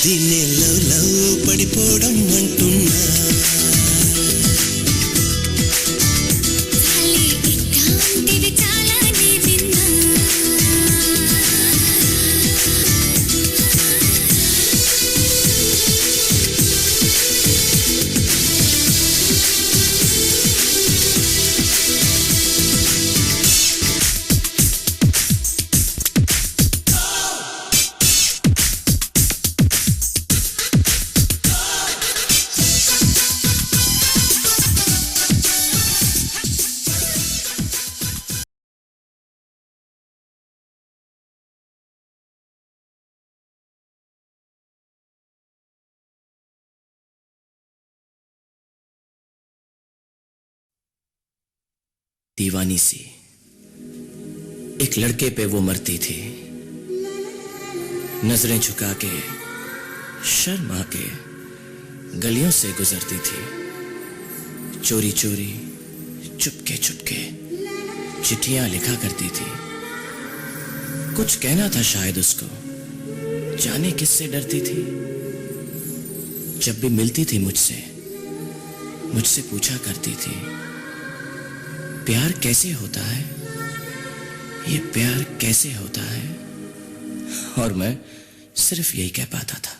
దీన్ని love love పడిపోవడం అంటున్నా. दीवानी सी एक लड़के पे वो मरती थी, नजरें झुका के शर्मा के गलियों से गुजरती थी, चोरी चोरी चुपके चुपके चिट्ठियां लिखा करती थी। कुछ कहना था शायद उसको, जाने किससे डरती थी। जब भी मिलती थी मुझसे पूछा करती थी, प्यार कैसे होता है, ये प्यार कैसे होता है। और मैं सिर्फ यही कह पाता था,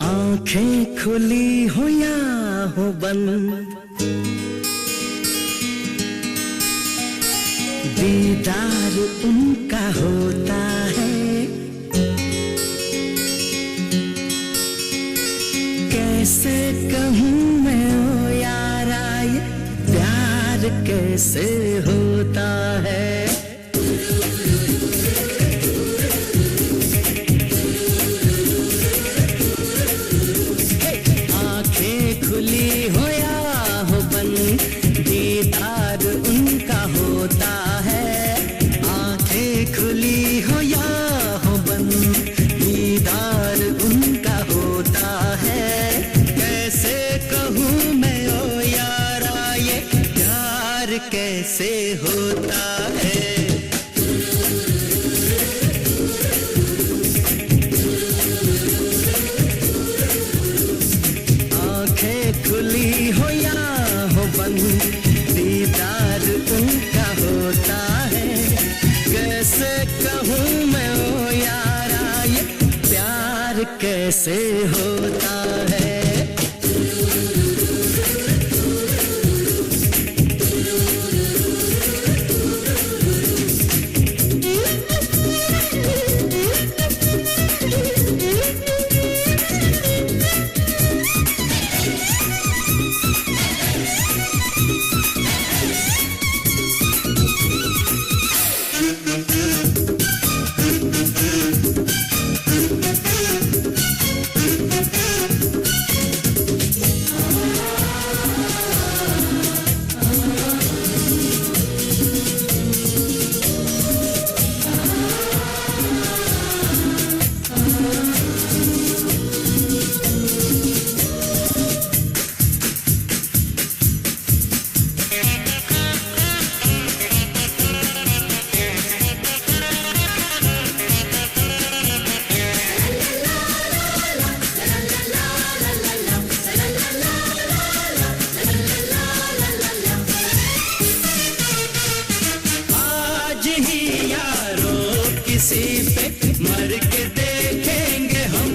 आंखें खुली हो या हो बंद, दीदार उनका होता है। कैसे कहूँ मैं ओ यारा, ये प्यार कैसे होता है। आंखें खुली हो या हो बंद, दीदार उनका होता है। आंखें खुली हो या हो बंद, दीदार उनका होता है। कैसे कहूँ मैं ओ यारा, ये प्यार कैसे होता है। आंखें खुली हो या हो बंद, दीदार उनका होता है। कैसे कहूँ मैं ओ यारा, ये प्यार कैसे होता है। किसी पे मर के देखेंगे हम,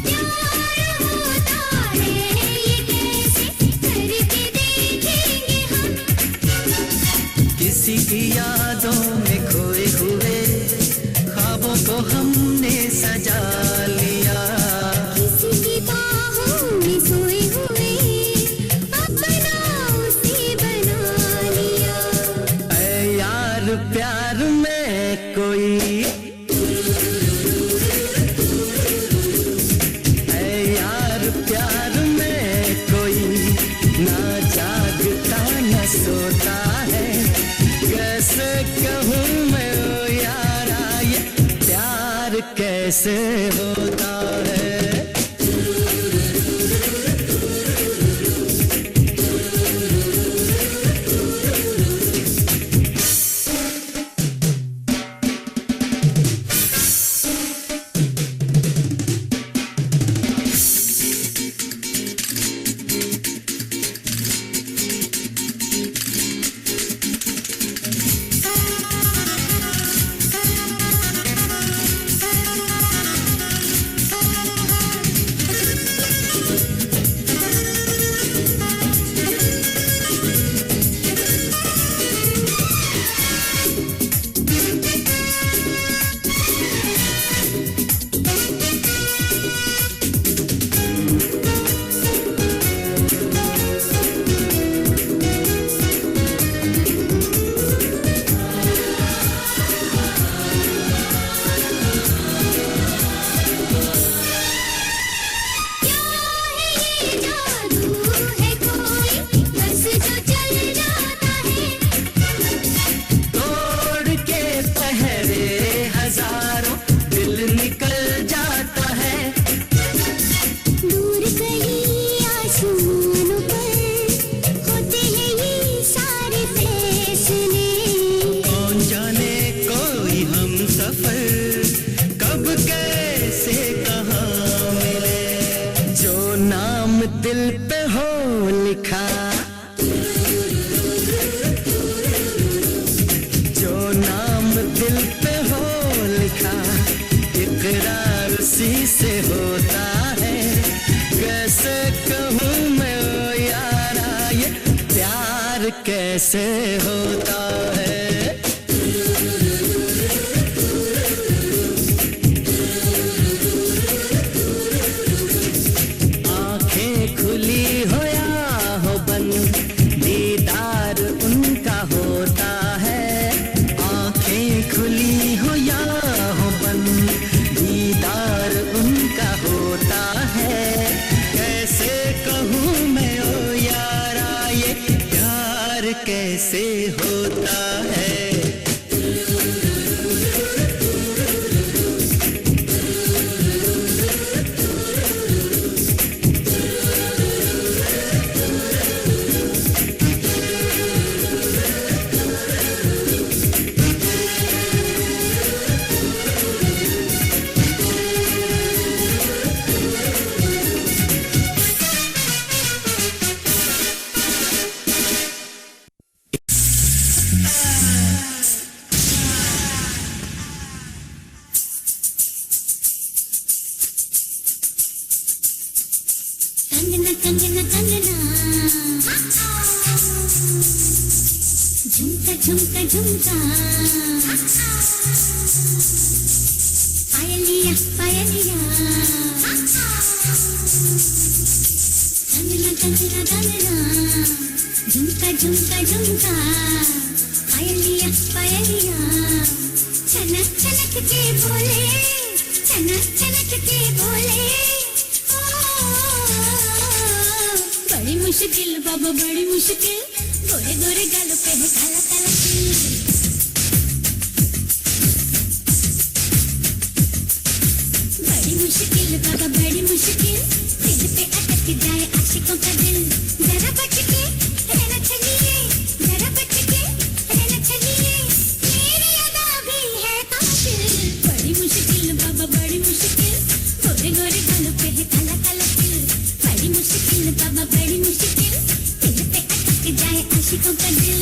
प्यार होता है ये कैसे करके देखेंगे हम। किसी की यादों में खोए हुए ख्वाबों को हमने सजा लिया। किसी की बाहों में सोए हुए अपना उसे बना लिया। ऐ यार प्यार में कोई, ऐ यार प्यार में कोई ना जागता न सोता है। कैसे कहूँ मैं ओ यारा, ये प्यार कैसे होता है। कैसे होता है, कैसे कहूँ मैं ओ यारा ये प्यार कैसे होता है। आंखें खुली हो या हो बंद, दीदार उनका होता है। आंखें खुली हो या हो बंद, दीदार उनका होता है। कैसे कहूँ मैं ओ यारा ये प्यार कैसे होता है। कंगना कंगना कंगना, झुमका झुमका झुमका, पायलिया पायलिया, कंगना कंगना कंगना, झुमका झुमका झुमका, पायलिया पायलिया, छनक छनक के बोले, छनक छनक के बोले। बड़ी मुश्किल बाबा बड़ी मुश्किल, गोरे गोरे गालों पे है काला काला तिल। बड़ी मुश्किल बाबा बड़ी मुश्किल, दिल पे अटक जाए आशिकों का दिल। जरा बच के रहना चाहिए, जरा बच के रहना चाहिए, मेरी अदा भी है कातिल। बड़ी मुश्किल बाबा बड़ी मुश्किल, गोरे गोरे गालों पे है काला काला तिल। बड़ी मुश्किल बाबा बड़ी मुश्किल, दिल पे अटक जाए आशिकों का दिल।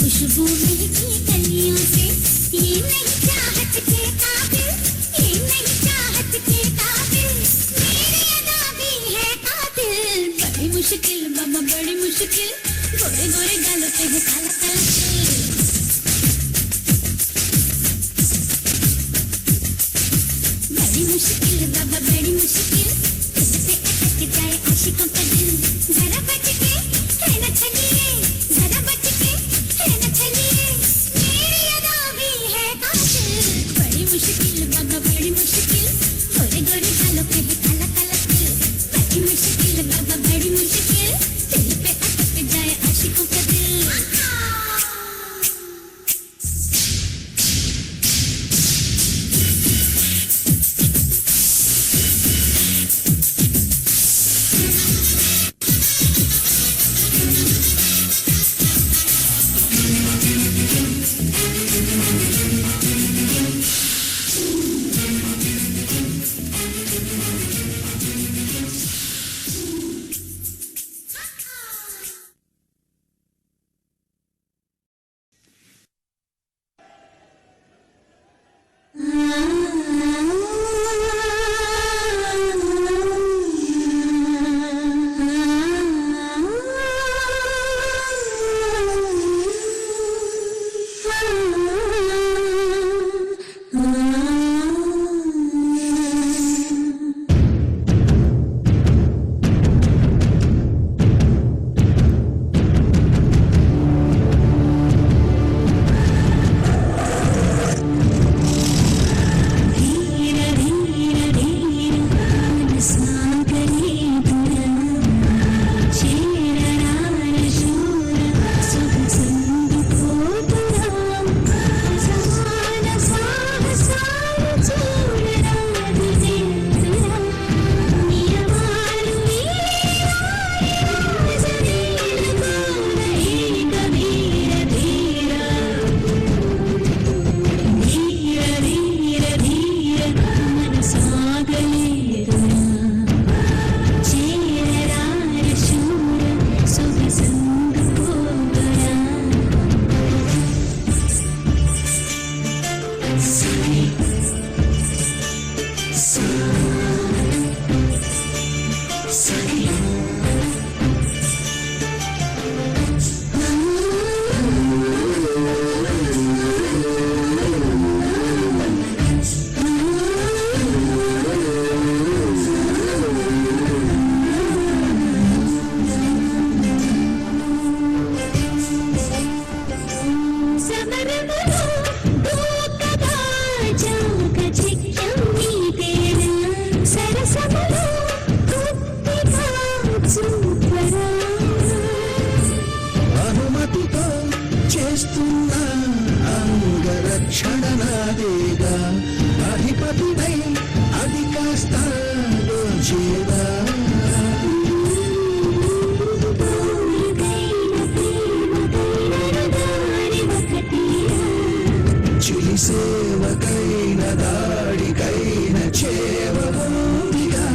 खुशबू महकी कलियों से, ये नहीं चाहत के काबिल, ये नहीं चाहत के काबिल, मेरी अदा भी है कातिल। बड़ी मुश्किल बाबा बड़ी मुश्किल, गोरे गोरे गालों पे है काला काला तिल। बड़ी मुश्किल बाबा बड़ी मुश्किल, दिल पे अटक जाए आशिकों का दिल। जरा बच के रहना चाहिए, जरा बच के रहना चाहिए, मेरी अदा भी है कातिल। बड़ी मुश्किल बाबा बड़ी मुश्किल, गोरे गोरे गालों पे है काला काला तिल। बड़ी मुश्किल बाबा बड़ी मुश्किल, दिल पे अटक जाए आशिकों का दिल। అనుమతితో చేస్తున్న అంగరక్షణ నాదేగా అధిపతినై అది కాస్త చేదా చిలి సేవకైన దాడికైన చేవమోదిగా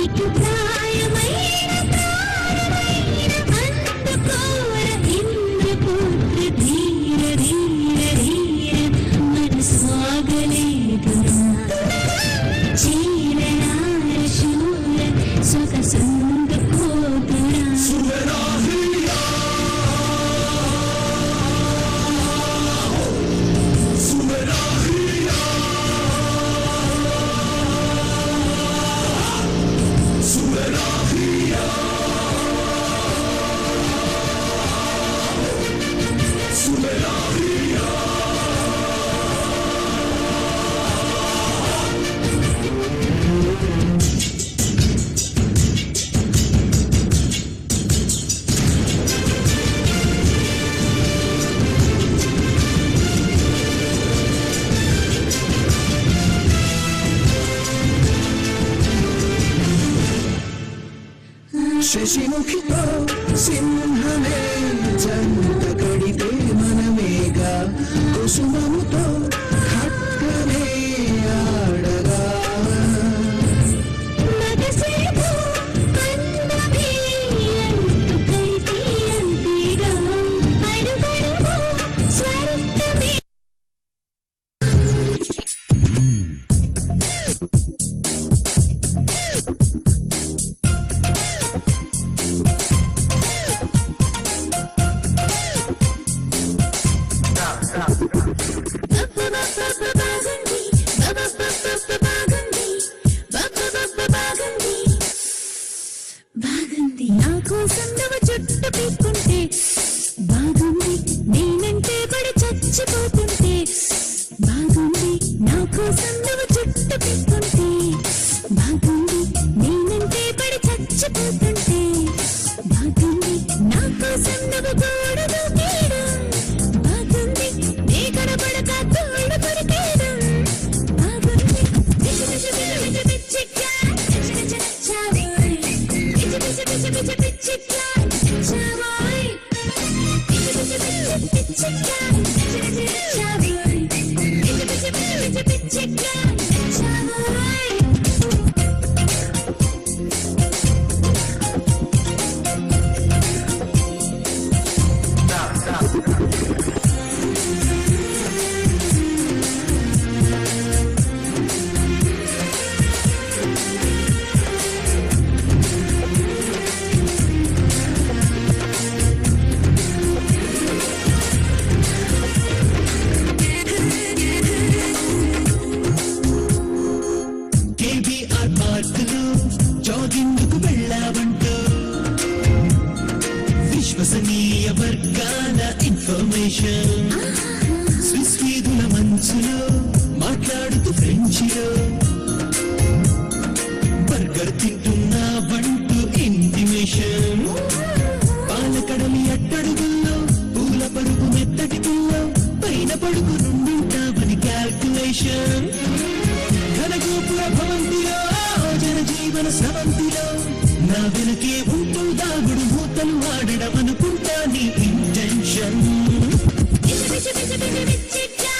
ఇటు ప్రాయమైన ప్రాణమైన అందుకోర ఇంద్రపుత్ర ధీర ధీర ధీర మనసాగలేదురా చీరనార శూర సొగసంగ కోతురా శశిముఖితో సింహమే జంట కడితే మనమేగా కుసుమముతో ఖడ్గనే ఆడగా మగసేపు కన్నమే అంటు కైతే అంతేగా అడుగడుగు స్వర్గమే బాగుంది నా కోసం నువ్వు చుట్టు పీక్కుంటే బాగుంది నేనంటే పడి చచ్చిపోతుంటే బాగుంది నా కోసం నువ్వు చుట్టు పీక్కుంటే బాగుంది నేనంటే పడి చచ్చిపోతుంటే బాగుంది నా కోసం నువ్వు గోడ దూకేయడం బాగుంది నీ కనపడక తోడు కొరికేయడం బాగుంది పిచ్చి పిచ్చి పిచ్చి పిచ్చిగా పిచ్చి నచ్చావోయ్ పిచ్చి పిచ్చి పిచ్చి పిచ్చి పిచ్చిగా నచ్చావోయ్ పిచ్చి పిచ్చి పిచ్చి పిచ్చిగా నచ్చావోయ్ పిచ్చి పిచ్చి పిచ్చి పిచ్చిగా నచ్చావోయ్ కేబీఆర్ పార్కులో జాగింగ్కు వెళ్ళావంటూ విశ్వసనీయ వర్గాల ఇన్ఫర్మేషన్ స్విస్ వీధుల మంచులో మాట్లాడుతూ ఫ్రెంచిలో బర్గర్ తింటున్నావంటూ ఇంటిమేషన్ పాలకడలి అట్టడుగుల్లో పూల పరుగు మెత్తటి పిల్లో పైన పడుకు నుండుంటావని క్యాల్కులేషన్ ఘనగోపుర భవంతిలో జనజీవన స్రవంతిలో నా వెనకే ఉంటూ దాగుడు మూతలు ఆడడం అనుకుంటా నీ intention చిక్కా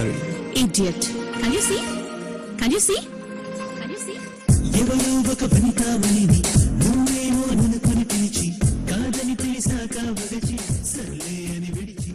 sorry. Idiot. Can you see? Can you see? Can you see? ఎవరో ఒక వనితామణిని నువ్వేమో అనుకుని పిలిచి కాదని తెలిసాక వగచి సర్లే అని విడిచి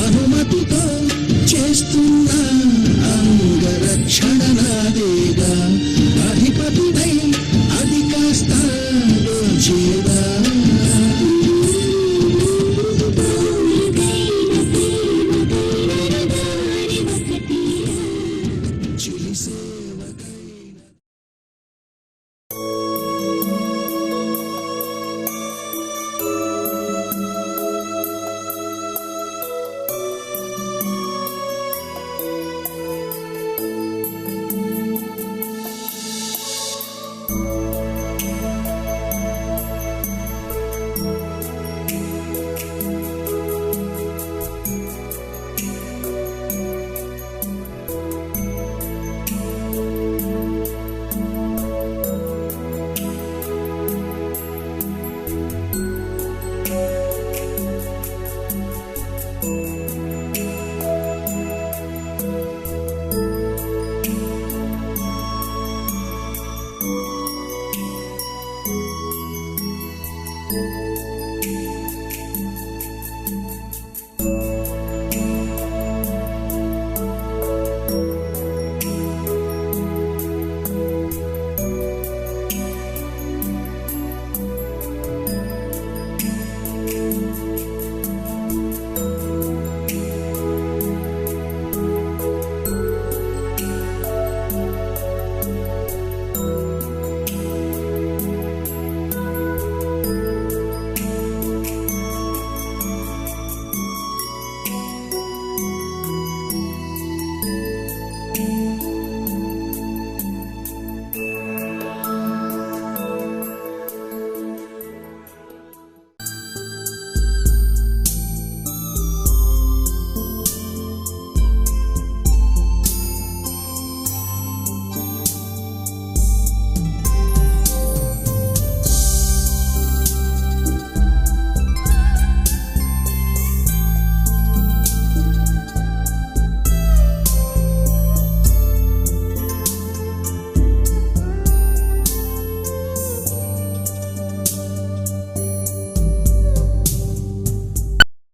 అనుమతితో చేస్తున్న అంగరక్షణ నాదేగా అధిపతినై అది కాస్త చేదా చిలిసే